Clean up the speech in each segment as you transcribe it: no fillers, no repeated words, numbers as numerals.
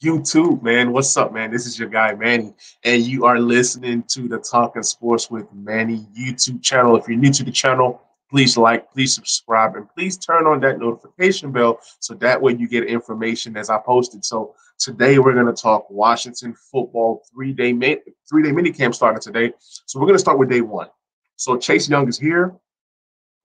YouTube, man. What's up, man? This is your guy, Manny, and you are listening to the Talking Sports with Manny YouTube channel. If you're new to the channel, please like, please subscribe, and please turn on that notification bell so that way you get information as I posted. So today we're going to talk Washington football three-day mini camp starting today. So we're going to start with day one. So Chase Young is here,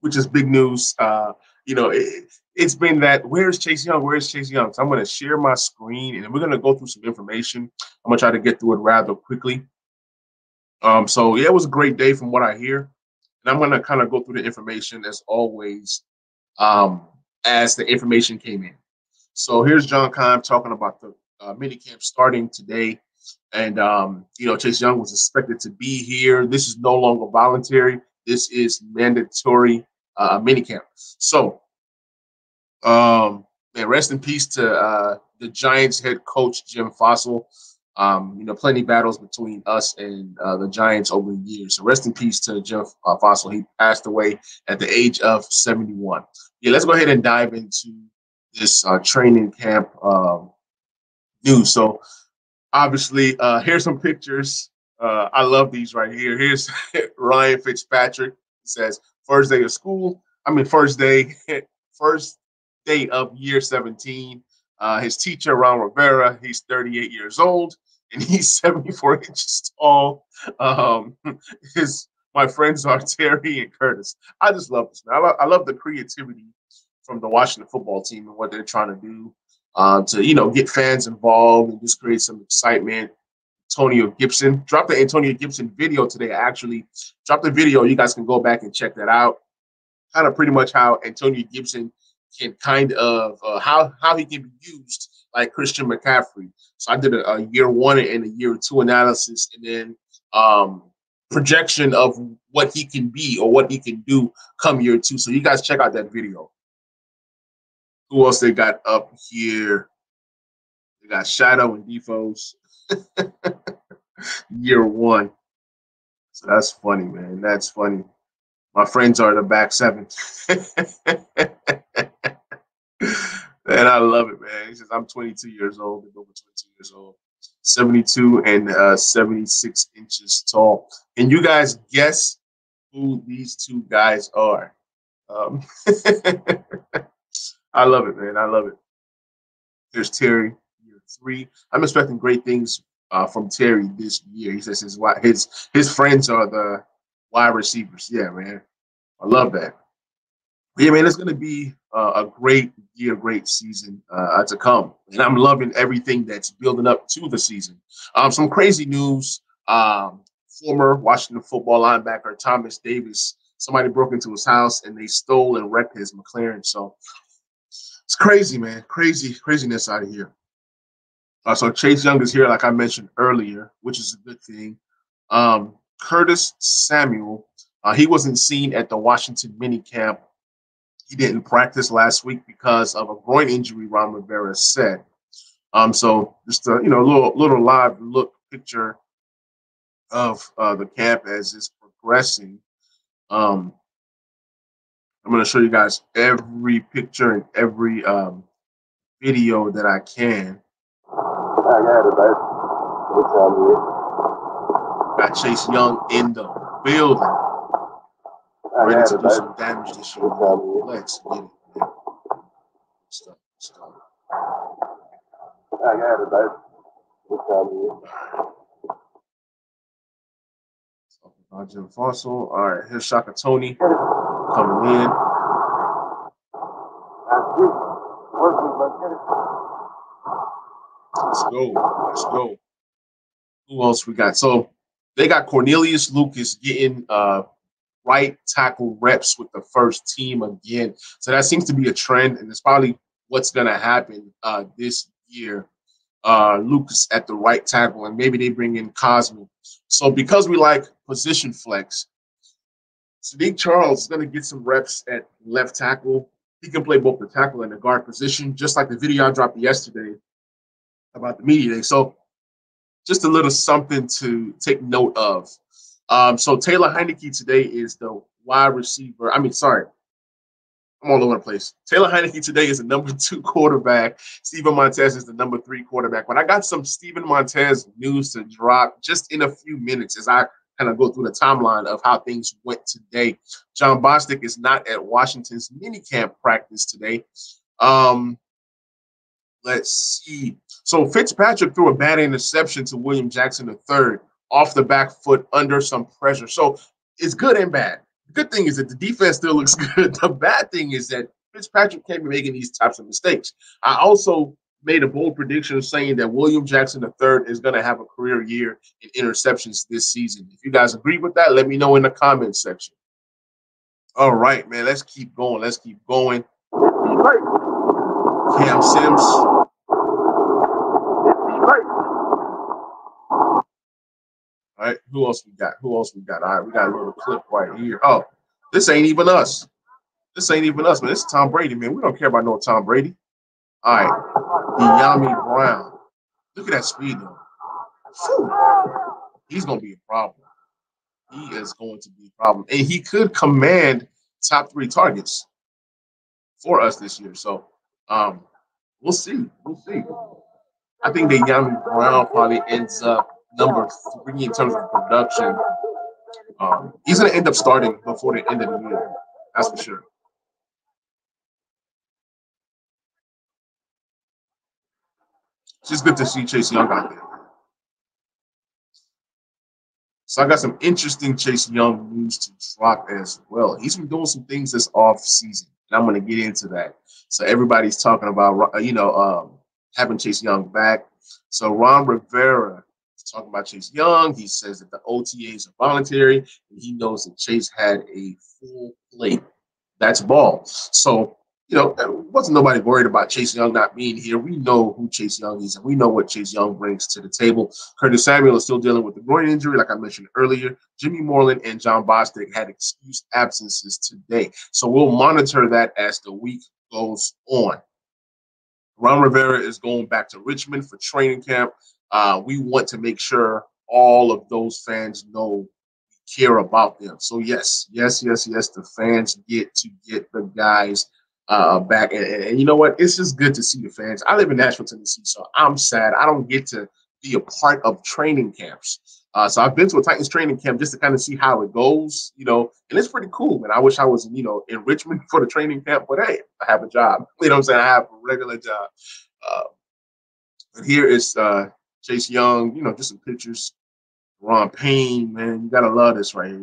which is big news. It's been that where's Chase Young? Where's Chase Young? So I'm going to share my screen and we're going to go through some information. I'm going to try to get through it rather quickly. So yeah, it was a great day from what I hear. And I'm going to kind of go through the information as always as the information came in. So here's John Keim talking about the mini camp starting today. And, Chase Young was expected to be here. This is no longer voluntary. This is mandatory minicamp. So, rest in peace to the Giants head coach, Jim Fassel. Plenty battles between us and the Giants over the years. So rest in peace to Jim Fassel. He passed away at the age of 71. Yeah, let's go ahead and dive into this training camp news. So obviously, here's some pictures. I love these right here. Here's Ryan Fitzpatrick. It says first day of school. First day, first day of year 17. His teacher, Ron Rivera, he's 38 years old and he's 74 inches tall. My friends are Terry and Curtis. I just love this, man. I love the creativity from the Washington football team and what they're trying to do to get fans involved and just create some excitement. Antonio Gibson dropped the Antonio Gibson video today. I actually dropped the video. You guys can go back and check that out. Kind of pretty much how Antonio Gibson can kind of how he can be used like Christian McCaffrey. So I did a year one and a year two analysis, and then projection of what he can be or what he can do come year two. So you guys check out that video. Who else they got up here? They got Shadow and Defos. Year one. So that's funny, man. That's funny. My friends are the back seven. And I love it, man. He says, I'm 22 years old. They're over 22 years old. 72 and 76 inches tall. Can you guys guess who these two guys are? I love it, man. I love it. There's Terry, year three. I'm expecting great things from Terry this year. He says his friends are the wide receivers. Yeah, man. I love that. Yeah, man, it's going to be a great year, great season to come. And I'm loving everything that's building up to the season. Some crazy news. Former Washington football linebacker Thomas Davis, somebody broke into his house and they stole and wrecked his McLaren. So it's crazy, man. Craziness out of here. So Chase Young is here, like I mentioned earlier, which is a good thing. Curtis Samuel, he wasn't seen at the Washington minicamp. He didn't practice last week because of a groin injury, Ron Rivera said. So just a little live look picture of the camp as it's progressing. I'm going to show you guys every picture and every video that I can. Got Chase Young in the building, ready to do some damage this year. Let's get it, man. Stuff. I got it, babe. What's up, Jim Fassel. All right, here's Shaka Tony coming in. Let's go. Who else we got? So they got Cornelius Lucas getting right tackle reps with the first team again. So that seems to be a trend, and it's probably what's going to happen this year. Lucas at the right tackle, and maybe they bring in Cosman. So because we like position flex, Sadiq Charles is going to get some reps at left tackle. He can play both the tackle and the guard position, just like the video I dropped yesterday about the media day. So just a little something to take note of. So Taylor Heineke today is the wide receiver. I'm all over the place. Taylor Heineke today is the #2 quarterback. Steven Montez is the #3 quarterback. But I got some Steven Montez news to drop just in a few minutes as I kind of go through the timeline of how things went today. John Bostic is not at Washington's minicamp practice today. Let's see. So Fitzpatrick threw a bad interception to William Jackson III off the back foot under some pressure. So it's good and bad. The good thing is that the defense still looks good. The bad thing is that Fitzpatrick can't be making these types of mistakes. I also made a bold prediction saying that William Jackson III is going to have a career year in interceptions this season. If you guys agree with that, let me know in the comments section. All right, man, let's keep going. Let's keep going. Cam Sims. All right, who else we got? All right, we got a little clip right here. Oh, this ain't even us. Man. This is Tom Brady, man. We don't care about no Tom Brady. All right, Dyami Brown. Look at that speed, though. Whew. He's going to be a problem. He is going to be a problem. And he could command top 3 targets for us this year. So we'll see. I think that Dyami Brown probably ends up #3 in terms of production. He's going to end up starting before the end of the year. That's for sure. It's just good to see Chase Young out there. So I got some interesting Chase Young news to drop as well. He's been doing some things this off season, and I'm going to get into that. So everybody's talking about, having Chase Young back. So Ron Rivera is talking about Chase Young. He says that the OTAs are voluntary, and he knows that Chase had a full plate. That's ball. So, wasn't nobody worried about Chase Young not being here. We know who Chase Young is, and we know what Chase Young brings to the table. Curtis Samuel is still dealing with the groin injury, like I mentioned earlier. Jimmy Moreland and John Bostic had excused absences today. So we'll monitor that as the week goes on. Ron Rivera is going back to Richmond for training camp. We want to make sure all of those fans know we care about them. So yes, the fans get the guys back. And you know what? It's just good to see the fans. I live in Nashville, Tennessee, so I'm sad I don't get to be a part of training camps. So I've been to a Titans training camp just to kind of see how it goes, and it's pretty cool, man. I wish I was, in Richmond for the training camp, but hey, I have a job. You know what I'm saying? I have a regular job. But here is Chase Young, just some pictures. Ron Payne, man, you gotta love this right here.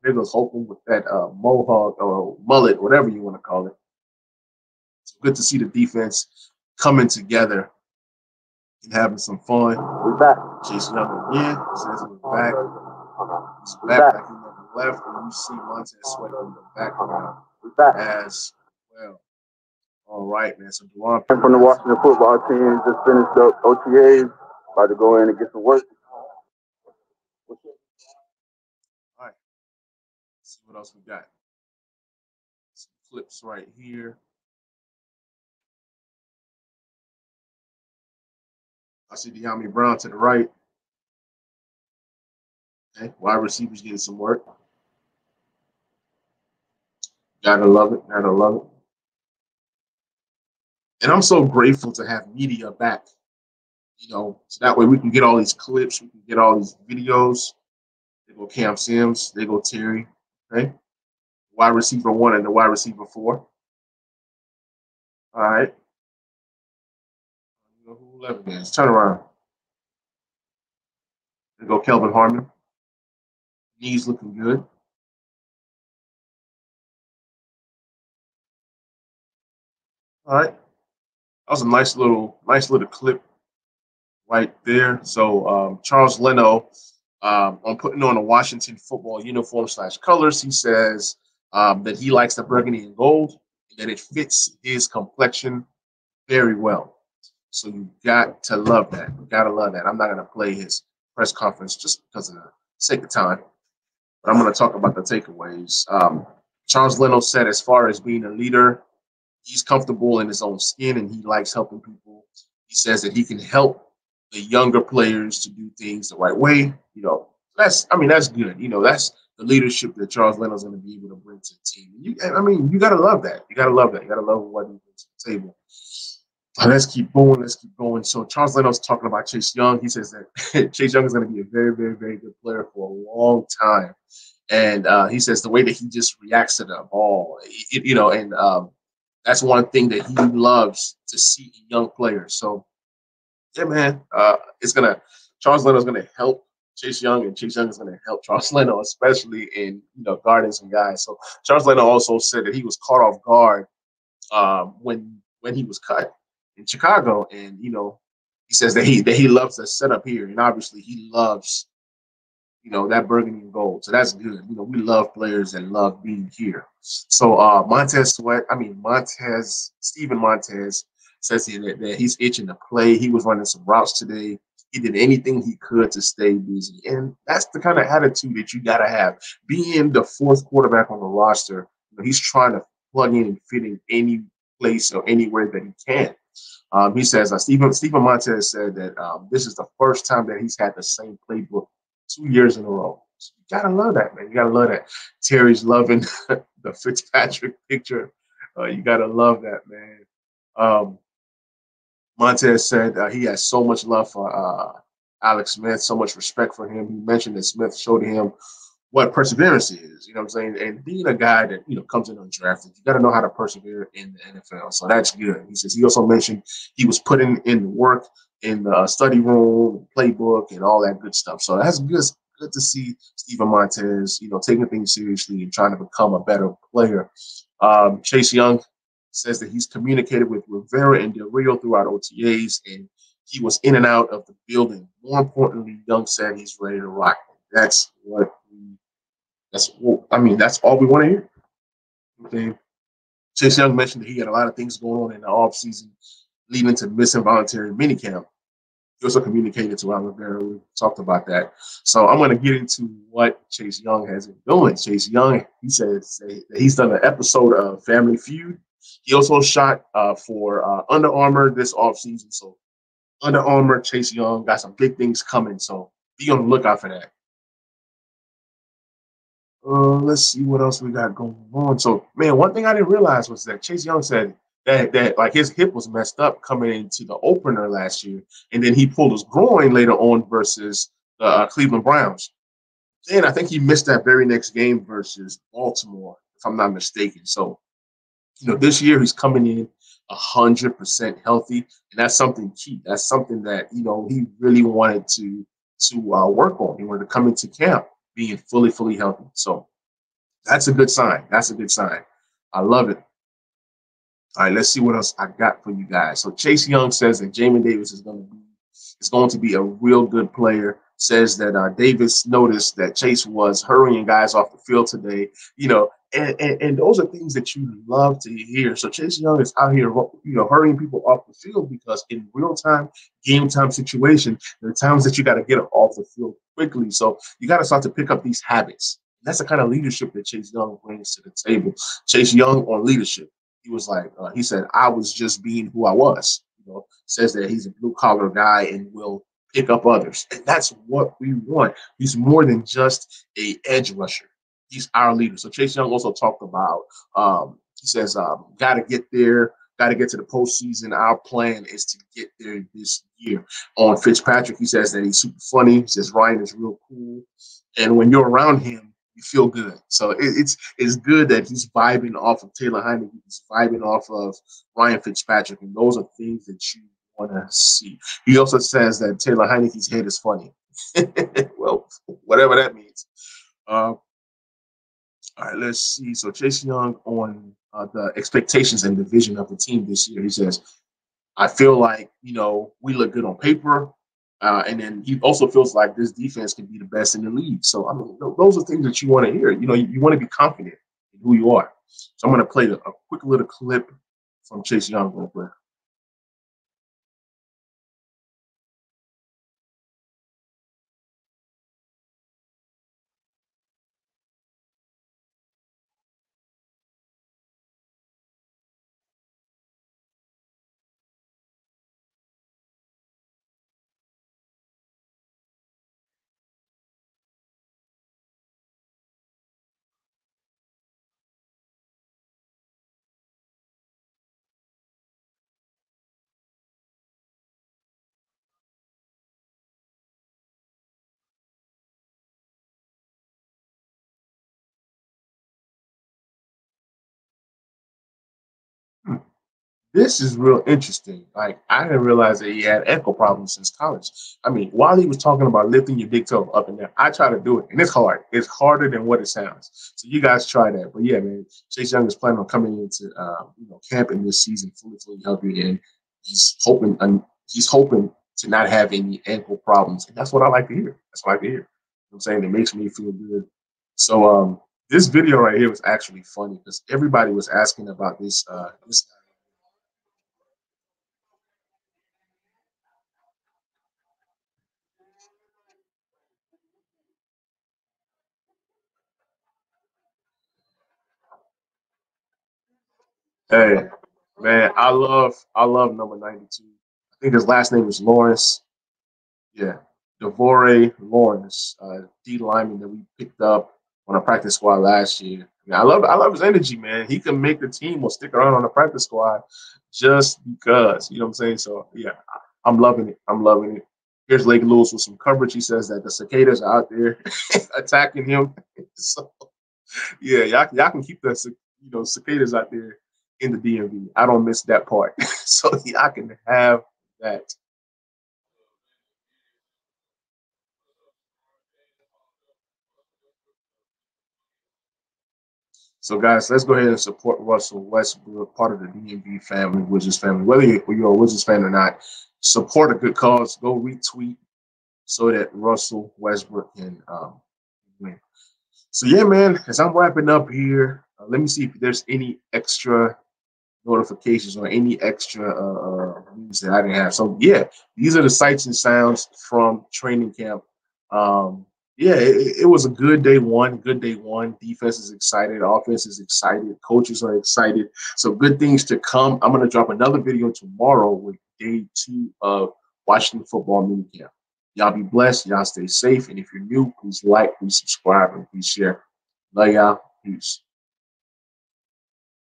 There goes Holcomb with that mohawk or mullet, whatever you want to call it. It's good to see the defense coming together and having some fun. We're back. Chase Young again says he's back. He's back like he never left, and you see Montez Sweat in the background as well. All right, man. So Dewan from the Washington football team just finished up OTAs, about to go in and get some work. All right. Let's see what else we got. Some clips right here. I see Dyami Brown to the right. Okay, wide receivers getting some work. Gotta love it. And I'm so grateful to have media back. So that way we can get all these clips, we can get all these videos. There go Cam Sims, there go Terry. Okay. Wide receiver 1 and the wide receiver 4. All right. Who left it is? Turn around. There go Kelvin Harmon. Knees looking good. All right. That was a nice little clip right there. So Charles Leno, on putting on a Washington football uniform / colors, he says that he likes the burgundy and gold and that it fits his complexion very well. So you got to love that. I'm not going to play his press conference just because of the sake of time, but I'm going to talk about the takeaways. Charles Leno said, as far as being a leader, he's comfortable in his own skin and he likes helping people. He says that he can help the younger players to do things the right way. That's good. the leadership that Charles Leno's going to be able to bring to the team. I mean, you got to love that. You got to love that. You got to love what he brings to the table. Let's keep going. Let's keep going. So Charles Leno's talking about Chase Young. He says that Chase Young is going to be a very, very, very good player for a long time. And he says the way that he just reacts to the ball, that's one thing that he loves to see in young players. So, yeah, man, Charles Leno's gonna help Chase Young, and Chase Young is gonna help Charles Leno, especially in guarding some guys. So Charles Leno also said that he was caught off guard when he was cut in Chicago, and he says that he loves the setup here, and obviously he loves that burgundy and gold. So that's good. We love players that love being here. So Steven Montez says that he's itching to play. He was running some routes today. He did anything he could to stay busy. And that's the kind of attitude that you got to have. Being the fourth quarterback on the roster, he's trying to plug in and fit in any place or anywhere that he can. He says, Steven Montez said that this is the first time that he's had the same playbook 2 years in a row. So you gotta love that, man. You gotta love that. Terry's loving the Fitzpatrick picture. You gotta love that, man. Montez said he has so much love for Alex Smith, so much respect for him. He mentioned that Smith showed him what perseverance is, you know what I'm saying? And being a guy that, comes in undrafted, you got to know how to persevere in the NFL. So that's good. He says he also mentioned he was putting in the work in the study room, playbook, and all that good stuff. So that's good to see Steven Montez, taking things seriously and trying to become a better player. Chase Young says that he's communicated with Rivera and Del Rio throughout OTAs, and he was in and out of the building. More importantly, Young said he's ready to rock. That's all we want to hear. Okay. Chase Young mentioned that he had a lot of things going on in the offseason leading to missing voluntary minicamp. He also communicated to Ron Rivera. We talked about that. So I'm going to get into what Chase Young has been doing. Chase Young, he says that he's done an episode of Family Feud. He also shot for Under Armour this offseason. So Under Armour, Chase Young got some big things coming. So be on the lookout for that. Let's see what else we got going on. So, man, one thing I didn't realize was that Chase Young said that like his hip was messed up coming into the opener last year, and then he pulled his groin later on versus the Cleveland Browns. Then I think he missed that very next game versus Baltimore, if I'm not mistaken. So, this year he's coming in 100% healthy, and that's something key. That's something that he really wanted to work on. He wanted to come into camp being fully healthy. So that's a good sign. That's a good sign. I love it. All right, let's see what else I got for you guys. So Chase Young says that Jamin Davis is going to be a real good player. Says that Davis noticed that Chase was hurrying guys off the field today. And those are things that you love to hear. So Chase Young is out here, hurrying people off the field because in real time, game time situation, there are times that you got to get them off the field quickly. So you got to start to pick up these habits. That's the kind of leadership that Chase Young brings to the table. Chase Young on leadership. He was like, he said, I was just being who I was. Says that he's a blue collar guy and will pick up others. And that's what we want. He's more than just a edge rusher. He's our leader. So Chase Young also talked about, he says, got to get there, got to get to the postseason. Our plan is to get there this year. On Fitzpatrick, he says that he's super funny. He says Ryan is real cool. And when you're around him, you feel good. So it's good that he's vibing off of Taylor Heinicke. He's vibing off of Ryan Fitzpatrick. And those are things that you want to see. He also says that Taylor Heinicke's head is funny. Well, whatever that means. All right, let's see. So Chase Young on the expectations and the vision of the team this year. He says, I feel like, we look good on paper. And then he also feels like this defense can be the best in the league. So, I mean, those are things that you want to hear. You want to be confident in who you are. So I'm going to play a quick little clip from Chase Young real quick. this is real interesting. Like, I didn't realize that he had ankle problems since college. I mean, while he was talking about lifting your big toe up and down, I try to do it, and it's hard. It's harder than what it sounds. So you guys try that. But yeah, man, Chase Young is planning on coming into camp in this season fully healthy, and he's hoping to not have any ankle problems, and that's what I like to hear. That's what I like to hear. You know what I'm saying, it makes me feel good. So this video right here was actually funny because everybody was asking about this. Hey, man, I love number 92. I think his last name is Lawrence. Yeah, Devore Lawrence, D lineman that we picked up on a practice squad last year. Man, I love his energy, man. He can make the team or stick around on the practice squad just because. You know what I'm saying? So yeah, I'm loving it. I'm loving it. Here's Lake Lewis with some coverage. He says that the cicadas are out there attacking him. So yeah, y'all can keep the cicadas out there in the DMV. I don't miss that part. So y'all can have that. So, guys, let's go ahead and support Russell Westbrook, part of the DMV family, Wizards family. Whether you're a Wizards fan or not, support a good cause. Go retweet so that Russell Westbrook can win. So, yeah, man, as I'm wrapping up here, let me see if there's any extra notifications or any extra news that I didn't have. So yeah, these are the sights and sounds from training camp. Yeah, it was a good day one. Good day one. Defense is excited. Offense is excited. Coaches are excited. So good things to come. I'm gonna drop another video tomorrow with day two of Washington football minicamp. Y'all be blessed. Y'all stay safe. And if you're new, please like, please subscribe, and please share. Love y'all. Peace.